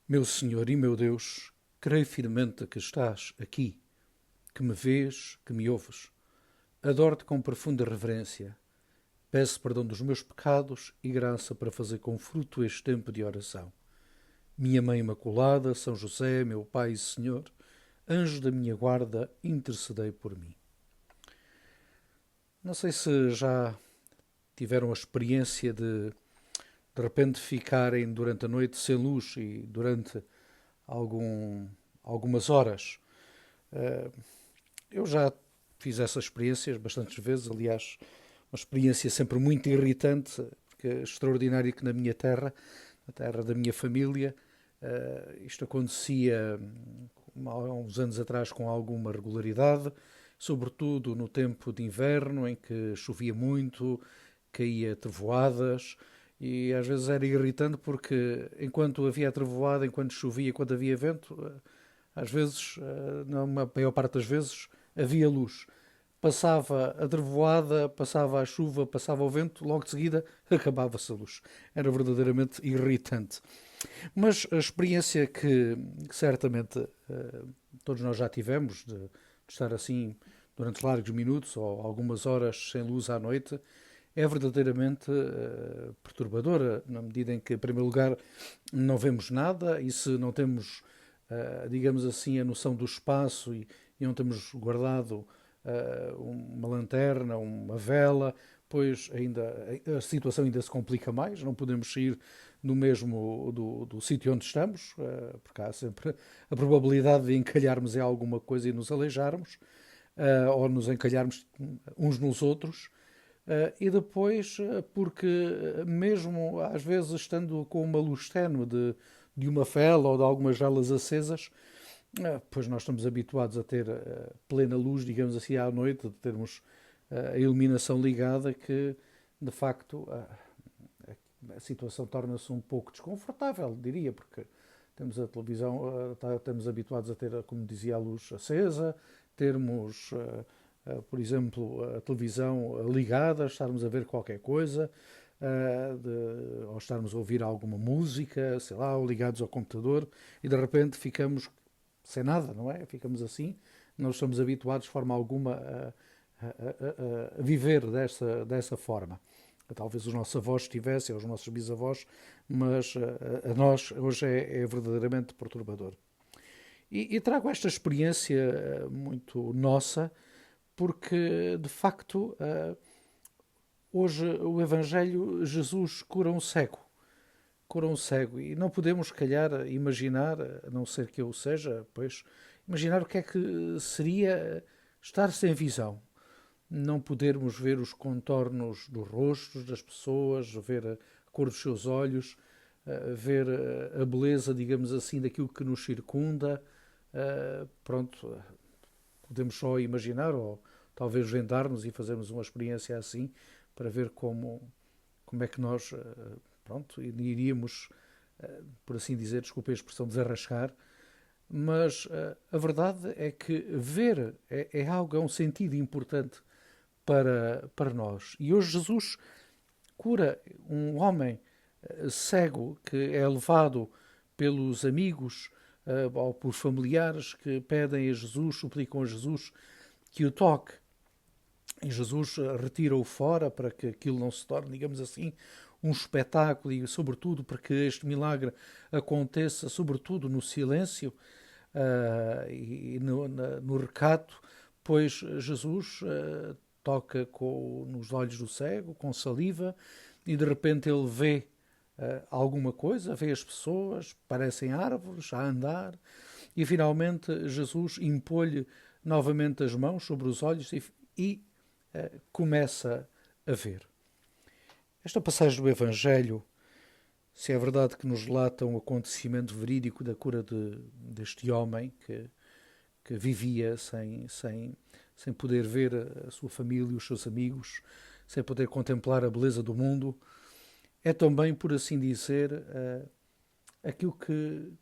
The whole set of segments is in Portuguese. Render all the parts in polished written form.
Meu Senhor e meu Deus, creio firmemente que estás aqui, que me vês, que me ouves. Adoro-te com profunda reverência. Peço perdão dos meus pecados e graça para fazer com fruto este tempo de oração. Minha Mãe Imaculada, São José, meu Pai e Senhor, anjo da minha guarda, intercedei por mim. Não sei se já tiveram a experiência de repente ficarem durante a noite sem luz e durante algumas horas. Eh, Eu já fiz essas experiências bastantes vezes, aliás, uma experiência sempre muito irritante, porque é extraordinário que na minha terra, na terra da minha família, isto acontecia há uns anos atrás com alguma regularidade, sobretudo no tempo de inverno, em que chovia muito, caía trevoadas, e às vezes era irritante porque enquanto havia trevoada, enquanto chovia, enquanto havia vento, às vezes, na maior parte das vezes, havia luz. Passava a trevoada, passava a chuva, passava o vento, logo de seguida acabava-se a luz. Era verdadeiramente irritante. Mas a experiência que certamente todos nós já tivemos de estar assim durante largos minutos ou algumas horas sem luz à noite é verdadeiramente perturbadora, na medida em que, em primeiro lugar, não vemos nada e se não temos, digamos assim, a noção do espaço e não temos guardado uma lanterna, uma vela, pois ainda a situação ainda se complica mais, não podemos sair no mesmo do sítio onde estamos, porque há sempre a probabilidade de encalharmos em alguma coisa e nos aleijarmos, ou nos encalharmos uns nos outros. E depois, porque mesmo às vezes estando com uma luz tenue de uma vela ou de algumas velas acesas, pois nós estamos habituados a ter plena luz, digamos assim, à noite, de termos a iluminação ligada, que de facto a situação torna-se um pouco desconfortável, diria, porque temos a televisão, estamos habituados a ter, como dizia, a luz acesa, termos, por exemplo, a televisão ligada, estarmos a ver qualquer coisa, ou estarmos a ouvir alguma música, sei lá, ou ligados ao computador, e de repente ficamos sem nada, não é? Ficamos assim, não estamos habituados de forma alguma a viver dessa forma. Talvez os nossos avós estivessem, ou os nossos bisavós, mas a nós hoje é verdadeiramente perturbador. E trago esta experiência muito nossa, porque de facto hoje o Evangelho, Jesus cura um cego. Cura um cego. E não podemos, se calhar, imaginar, a não ser que eu seja, pois, imaginar o que é que seria estar sem visão. Não podermos ver os contornos dos rostos das pessoas, ver a cor dos seus olhos, ver a beleza, digamos assim, daquilo que nos circunda. Pronto, podemos só imaginar ou talvez vendar-nos e fazermos uma experiência assim para ver como é que nós, pronto, iríamos, por assim dizer, desculpe a expressão, desarrascar. Mas a verdade é que ver é algo, é um sentido importante para nós. E hoje Jesus cura um homem cego que é levado pelos amigos ou por familiares que pedem a Jesus, suplicam a Jesus que o toque. E Jesus retira-o fora para que aquilo não se torne, digamos assim, um espetáculo e, sobretudo, para que este milagre aconteça, sobretudo, no silêncio e no recato, pois Jesus toca nos olhos do cego, com saliva, e de repente ele vê alguma coisa, vê as pessoas, parecem árvores a andar, e finalmente Jesus impõe-lhe novamente as mãos sobre os olhos e começa a ver. Esta passagem do Evangelho, se é verdade que nos relata um acontecimento verídico da cura deste homem que vivia sem poder ver a sua família, os seus amigos, sem poder contemplar a beleza do mundo, é também, por assim dizer, aquilo que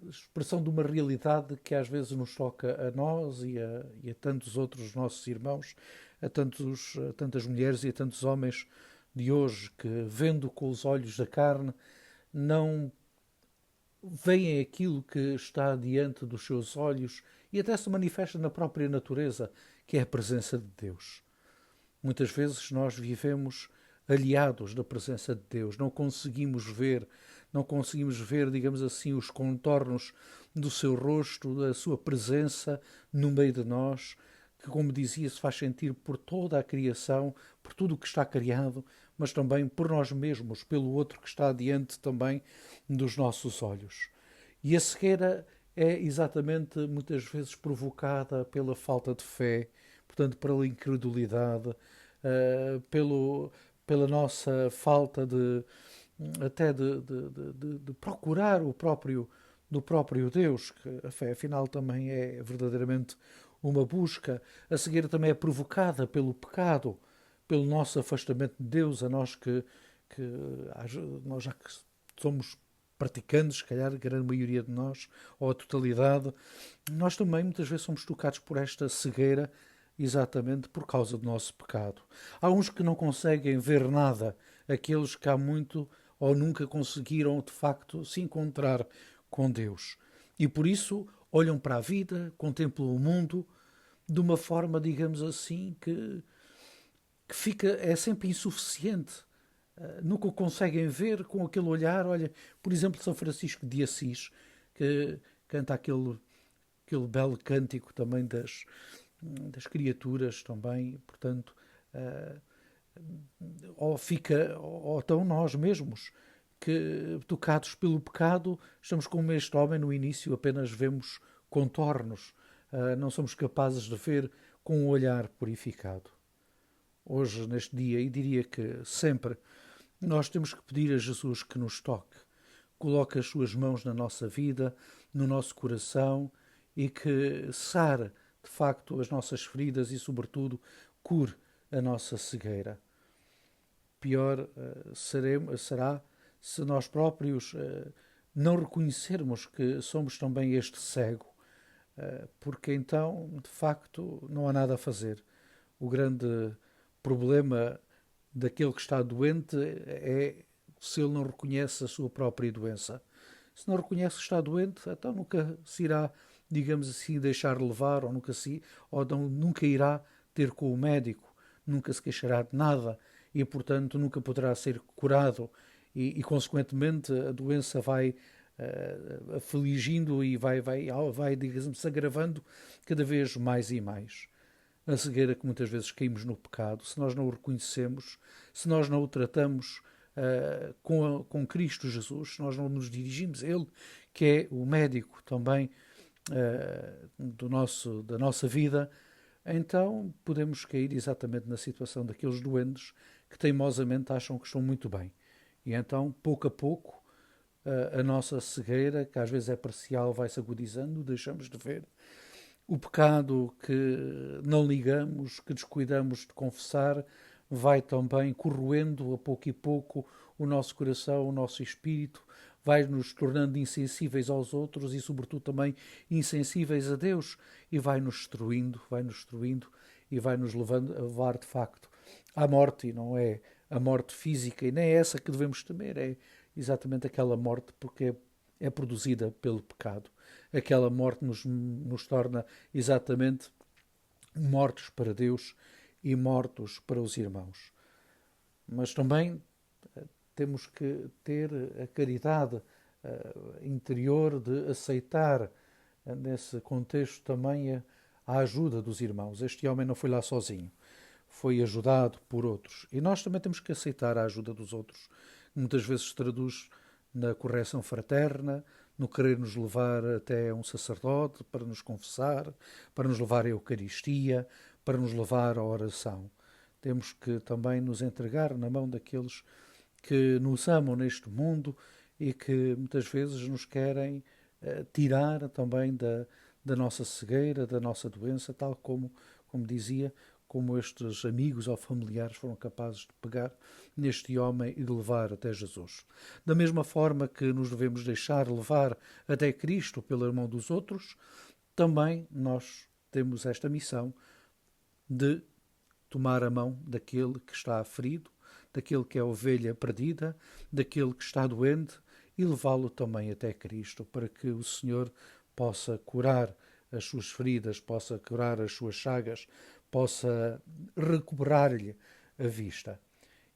a expressão de uma realidade que às vezes nos toca a nós e a tantos outros nossos irmãos, a tantas mulheres e a tantos homens de hoje que, vendo com os olhos da carne, não veem aquilo que está diante dos seus olhos e até se manifesta na própria natureza, que é a presença de Deus. Muitas vezes nós vivemos aliados da presença de Deus, não conseguimos ver, digamos assim, os contornos do seu rosto, da sua presença no meio de nós, que, como dizia, se faz sentir por toda a criação, por tudo o que está criado, mas também por nós mesmos, pelo outro que está diante também dos nossos olhos. E a cegueira é exatamente muitas vezes provocada pela falta de fé, portanto, pela incredulidade, pela nossa falta de até de procurar o próprio do próprio Deus, que a fé afinal também é verdadeiramente uma busca. A cegueira também é provocada pelo pecado, pelo nosso afastamento de Deus, a nós que nós já que somos praticantes, se calhar a grande maioria de nós, ou a totalidade, nós também muitas vezes somos tocados por esta cegueira exatamente por causa do nosso pecado. Há uns que não conseguem ver nada, aqueles que há muito ou nunca conseguiram de facto se encontrar com Deus. E por isso olham para a vida, contemplam o mundo de uma forma, digamos assim, que fica, é sempre insuficiente. Nunca o conseguem ver com aquele olhar. Olha, por exemplo, São Francisco de Assis, que canta aquele belo cântico também das criaturas também, portanto, ou estão nós mesmos, que tocados pelo pecado, estamos como este homem no início, apenas vemos contornos, não somos capazes de ver com um olhar purificado. Hoje, neste dia, e diria que sempre, nós temos que pedir a Jesus que nos toque, coloque as suas mãos na nossa vida, no nosso coração e que sare, de facto, as nossas feridas e, sobretudo, cure a nossa cegueira. Pior será se nós próprios não reconhecermos que somos também este cego, porque então, de facto, não há nada a fazer. O grande problema daquele que está doente é se ele não reconhece a sua própria doença. Se não reconhece que está doente, então nunca se irá, digamos assim, deixar levar, nunca irá ter com o médico, nunca se queixará de nada e, portanto, nunca poderá ser curado e consequentemente, a doença vai afligindo e vai digamos, se agravando cada vez mais e mais. A cegueira que muitas vezes caímos no pecado, se nós não o reconhecemos, se nós não o tratamos com Cristo Jesus, se nós não nos dirigimos a Ele, que é o médico também da nossa vida, então podemos cair exatamente na situação daqueles doentes que teimosamente acham que estão muito bem. E então, pouco a pouco, a nossa cegueira, que às vezes é parcial, vai-se agudizando, deixamos de ver. O pecado que não ligamos, que descuidamos de confessar, vai também corroendo a pouco e pouco o nosso coração, o nosso espírito, vai nos tornando insensíveis aos outros e, sobretudo, também insensíveis a Deus e vai nos destruindo e vai nos levando a levar, de facto, à morte. E não é a morte física e nem é essa que devemos temer, é exatamente aquela morte porque é produzida pelo pecado. Aquela morte nos torna exatamente mortos para Deus e mortos para os irmãos. Mas também temos que ter a caridade interior de aceitar, nesse contexto, também a ajuda dos irmãos. Este homem não foi lá sozinho, foi ajudado por outros. E nós também temos que aceitar a ajuda dos outros. Muitas vezes se traduz na correção fraterna, no querer nos levar até um sacerdote para nos confessar, para nos levar à Eucaristia, para nos levar à oração. Temos que também nos entregar na mão daqueles que nos amam neste mundo e que muitas vezes nos querem tirar também da nossa cegueira, da nossa doença, tal como dizia, como estes amigos ou familiares foram capazes de pegar neste homem e de levar até Jesus. Da mesma forma que nos devemos deixar levar até Cristo pela mão dos outros, também nós temos esta missão de tomar a mão daquele que está ferido, daquele que é a ovelha perdida, daquele que está doente e levá-lo também até Cristo, para que o Senhor possa curar as suas feridas, possa curar as suas chagas, possa recuperar-lhe a vista.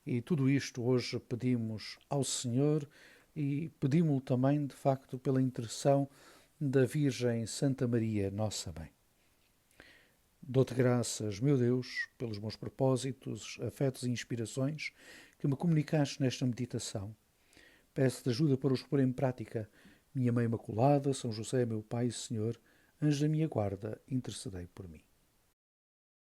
E tudo isto hoje pedimos ao Senhor e pedimos-lo também, de facto, pela intercessão da Virgem Santa Maria, nossa Mãe. Dou-te graças, meu Deus, pelos meus propósitos, afetos e inspirações que me comunicaste nesta meditação. Peço-te ajuda para os pôr em prática. Minha Mãe Imaculada, São José, meu Pai e Senhor, anjo da minha guarda, intercedei por mim.